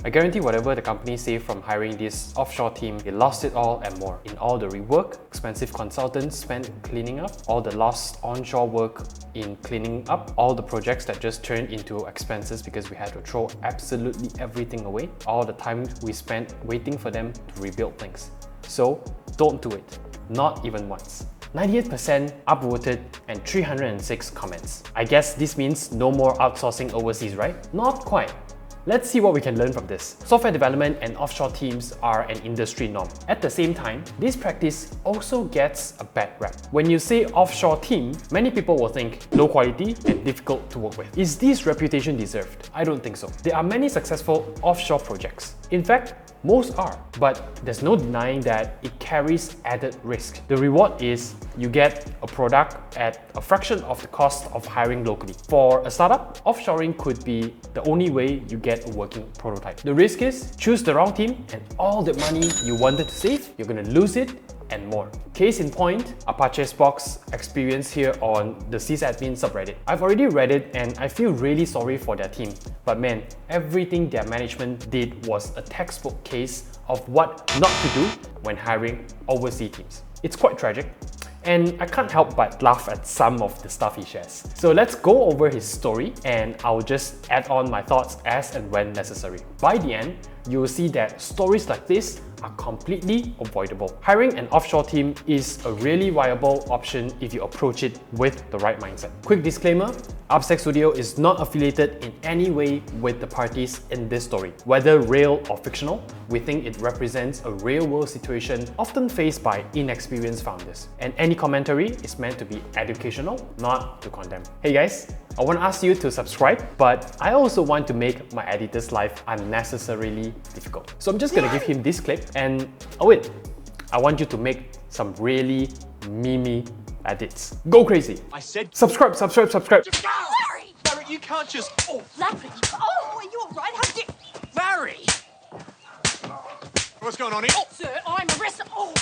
I guarantee whatever the company saved from hiring this offshore team, they lost it all and more. In all the rework, expensive consultants spent cleaning up, all the lost onshore work in cleaning up, all the projects that just turned into expenses because we had to throw absolutely everything away, all the time we spent waiting for them to rebuild things. So don't do it, not even once. 98% upvoted and 306 comments. I guess this means no more outsourcing overseas, right? Not quite. Let's see what we can learn from this. Software development and offshore teams are an industry norm. At the same time, this practice also gets a bad rap. When you say offshore team, many people will think low quality and difficult to work with. Is this reputation deserved? I don't think so. There are many successful offshore projects. In fact, most are, but there's no denying that it carries added risk. The reward is you get a product at a fraction of the cost of hiring locally. For a startup, offshoring could be the only way you get a working prototype. The risk is choose the wrong team and all the money you wanted to save, you're gonna lose it and more. Case in point, Apache Spark's experience here on the sysadmin subreddit. I've already read it and I feel really sorry for their team. But man, everything their management did was a textbook case of what not to do when hiring overseas teams. It's quite tragic. And I can't help but laugh at some of the stuff he shares. So let's go over his story and I'll just add on my thoughts as and when necessary. By the end, you'll see that stories like this are completely avoidable. Hiring an offshore team is a really viable option if you approach it with the right mindset. Quick disclaimer, Upstack Studio is not affiliated in any way with the parties in this story. Whether real or fictional, we think it represents a real-world situation often faced by inexperienced founders. And any commentary is meant to be educational, not to condemn. Hey guys, I want to ask you to subscribe, but I also want to make my editor's life unnecessarily difficult. So I'm just gonna give him this clip and oh wait, I want you to make some really memey edits. Go crazy! I said subscribe. Larry! Larry, you can't just... Oh, Larry! Oh, are you alright? How did Larry! What's going on here? Oh, Sir, I'm arrested. Oh!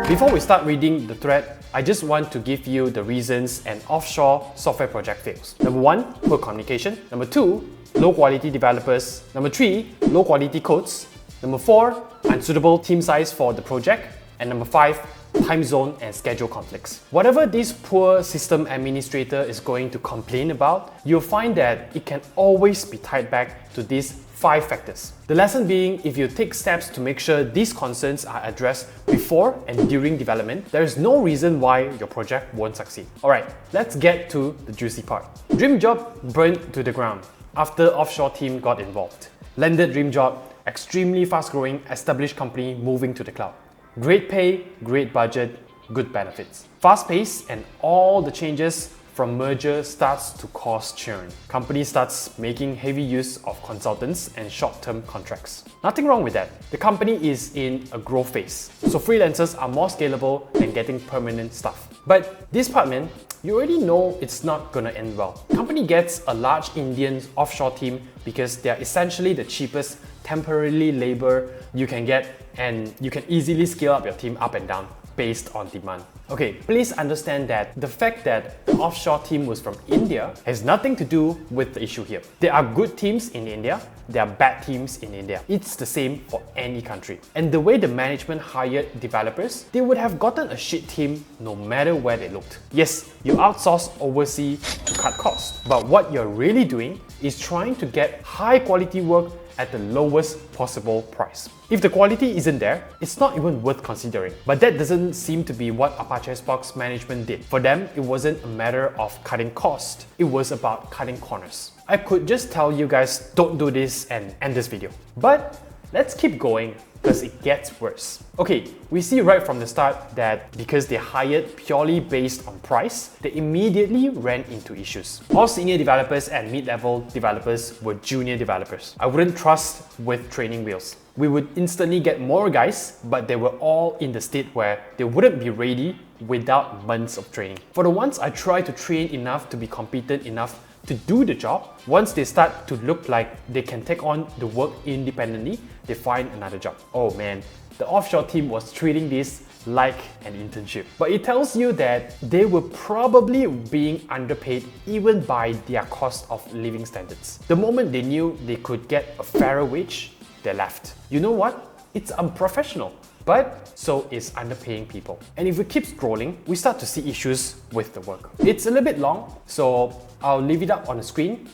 Before we start reading the thread, I just want to give you the reasons an offshore software project fails. Number 1, poor communication. Number 2, low quality developers. Number 3, low quality codes. Number 4, unsuitable team size for the project. And number 5, time zone and schedule conflicts. Whatever this poor system administrator is going to complain about, you'll find that it can always be tied back to these 5 factors. The lesson being, if you take steps to make sure these concerns are addressed before and during development, there is no reason why your project won't succeed. Alright, let's get to the juicy part. Dream job burned to the ground after offshore team got involved. Landed dream job, extremely fast-growing, established company moving to the cloud. Great pay, great budget, good benefits. Fast pace and all the changes from merger starts to cause churn. Company starts making heavy use of consultants and short-term contracts. Nothing wrong with that. The company is in a growth phase, so freelancers are more scalable than getting permanent staff. But this part, man, you already know it's not gonna end well. Company gets a large Indian offshore team because they're essentially the cheapest temporary labor you can get, and you can easily scale up your team up and down based on demand. Okay, please understand that the fact that the offshore team was from India has nothing to do with the issue here. There are good teams in India, there are bad teams in India. It's the same for any country. And the way the management hired developers, they would have gotten a shit team no matter where they looked. Yes, you outsource overseas to cut costs, but what you're really doing is trying to get high quality work at the lowest possible price. If the quality isn't there, it's not even worth considering. But that doesn't seem to be what Apache Spark's management did. For them, it wasn't a matter of cutting cost, it was about cutting corners. I could just tell you guys don't do this and end this video. But let's keep going, because it gets worse. Okay, we see right from the start that because they hired purely based on price, they immediately ran into issues. All senior developers and mid-level developers were junior developers. I wouldn't trust with training wheels. We would instantly get more guys, but they were all in the state where they wouldn't be ready without months of training. For the ones I try to train enough to be competent enough to do the job, once they start to look like they can take on the work independently, they find another job. Oh man, the offshore team was treating this like an internship. But it tells you that they were probably being underpaid even by their cost of living standards. The moment they knew they could get a fairer wage, they left. You know what? It's unprofessional. But so is underpaying people. And if we keep scrolling, we start to see issues with the work. It's a little bit long, so I'll leave it up on the screen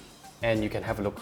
and you can have a look.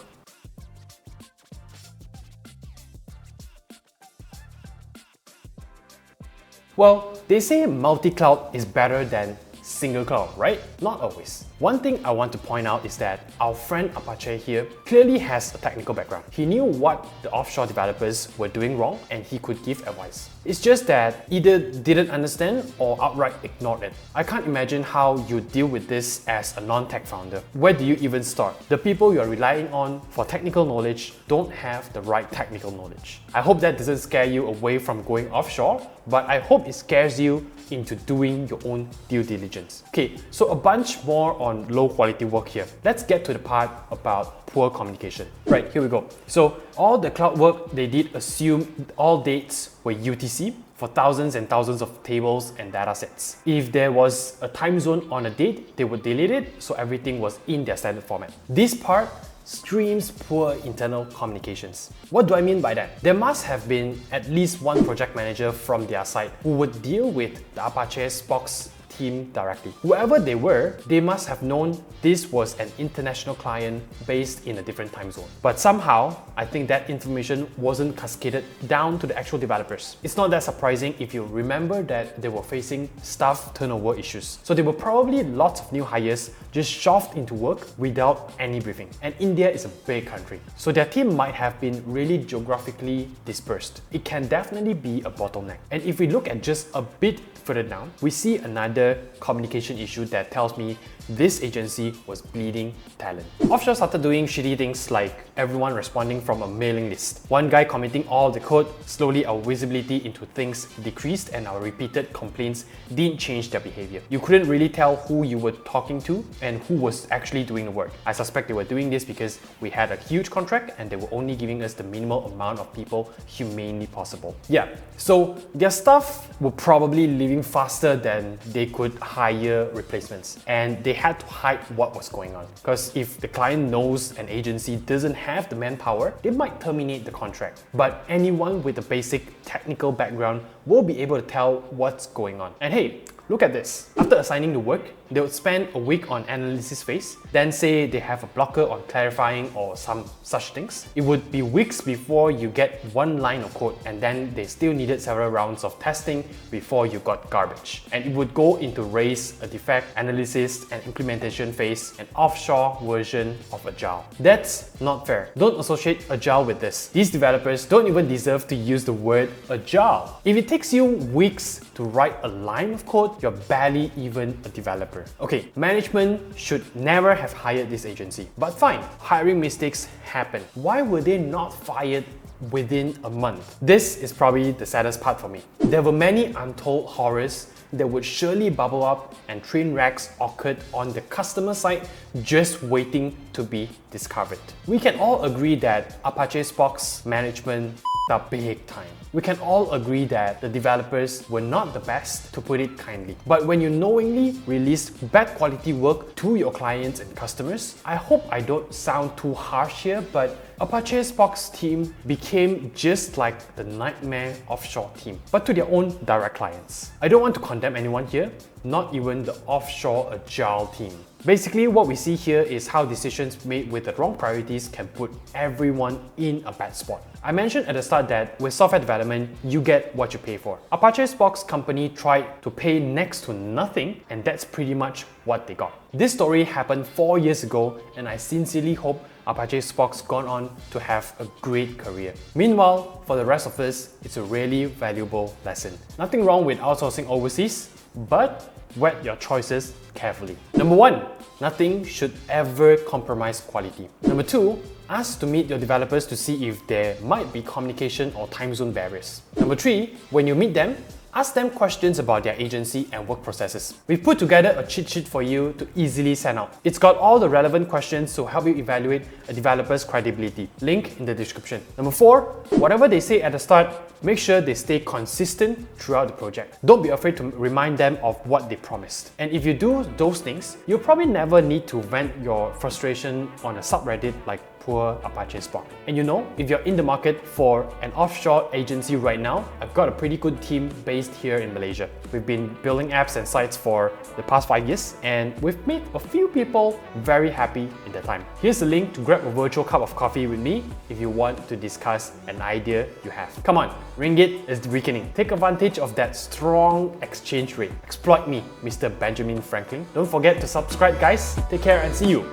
Well, they say multi-cloud is better than single cloud, right? Not always. One thing I want to point out is that our friend Apache here clearly has a technical background. He knew what the offshore developers were doing wrong and he could give advice. It's just that either didn't understand or outright ignored it. I can't imagine how you deal with this as a non-tech founder. Where do you even start? The people you're relying on for technical knowledge don't have the right technical knowledge. I hope that doesn't scare you away from going offshore, but I hope it scares you into doing your own due diligence. Okay, so a bunch more on low quality work here. Let's get to the part about poor communication. Right, here we go. So all the cloud work they did assume all dates were UTC for thousands and thousands of tables and data sets. If there was a time zone on a date, they would delete it so everything was in their standard format. This part screams poor internal communications. What do I mean by that? There must have been at least one project manager from their side who would deal with the Apache Spox team directly. Whoever they were, they must have known this was an international client based in a different time zone. But somehow, I think that information wasn't cascaded down to the actual developers. It's not that surprising if you remember that they were facing staff turnover issues. So there were probably lots of new hires just shoved into work without any briefing. And India is a big country, so their team might have been really geographically dispersed. It can definitely be a bottleneck. And if we look at just a bit further down, we see another communication issue that tells me this agency was bleeding talent. Offshore started doing shitty things like everyone responding from a mailing list. One guy committing all the code, slowly our visibility into things decreased and our repeated complaints didn't change their behavior. You couldn't really tell who you were talking to and who was actually doing the work. I suspect they were doing this because we had a huge contract and they were only giving us the minimal amount of people humanely possible. Yeah, so their staff were probably leaving faster than they could hire replacements, and they had to hide what was going on. Because if the client knows an agency doesn't have the manpower, they might terminate the contract. But anyone with a basic technical background will be able to tell what's going on. And hey, look at this. After assigning the work, they would spend a week on analysis phase, then say they have a blocker on clarifying or some such things. It would be weeks before you get one line of code, and then they still needed several rounds of testing before you got garbage. And it would go into raise, a defect, analysis, and implementation phase, an offshore version of Agile. That's not fair. Don't associate Agile with this. These developers don't even deserve to use the word Agile. If it takes you weeks to write a line of code, you're barely even a developer. Okay, management should never have hired this agency. But fine, hiring mistakes happen. Why were they not fired within a month? This is probably the saddest part for me. There were many untold horrors that would surely bubble up, and train wrecks occurred on the customer side just waiting to be discovered. We can all agree that Apache Spox management up big time. We can all agree that the developers were not the best, to put it kindly. But when you knowingly release bad quality work to your clients and customers, I hope I don't sound too harsh here, but Apache Spox team became just like the nightmare offshore team, but to their own direct clients. I don't want to condemn anyone here, not even the offshore Agile team. Basically, what we see here is how decisions made with the wrong priorities can put everyone in a bad spot. I mentioned at the start that with software development, you get what you pay for. Apache Spox company tried to pay next to nothing, and that's pretty much what they got. This story happened 4 years ago, and I sincerely hope Apache Spox gone on to have a great career. Meanwhile, for the rest of us, it's a really valuable lesson. Nothing wrong with outsourcing overseas, but wet your choices carefully. Number 1, nothing should ever compromise quality. Number 2, ask to meet your developers to see if there might be communication or time zone barriers. Number 3, when you meet them, Ask them questions about their agency and work processes. We've put together a cheat sheet for you to easily send out. It's got all the relevant questions to help you evaluate a developer's credibility. Link in the description. Number 4, whatever they say at the start, make sure they stay consistent throughout the project. Don't be afraid to remind them of what they promised. And if you do those things, you'll probably never need to vent your frustration on a subreddit like poor Apache Spark. And you know, if you're in the market for an offshore agency right now, I've got a pretty good team based here in Malaysia. We've been building apps and sites for the past 5 years, and we've made a few people very happy in that time. Here's the link to grab a virtual cup of coffee with me if you want to discuss an idea you have. Come on, Ringgit is weakening. Take advantage of that strong exchange rate. Exploit me, Mr. Benjamin Franklin. Don't forget to subscribe, guys. Take care and see you.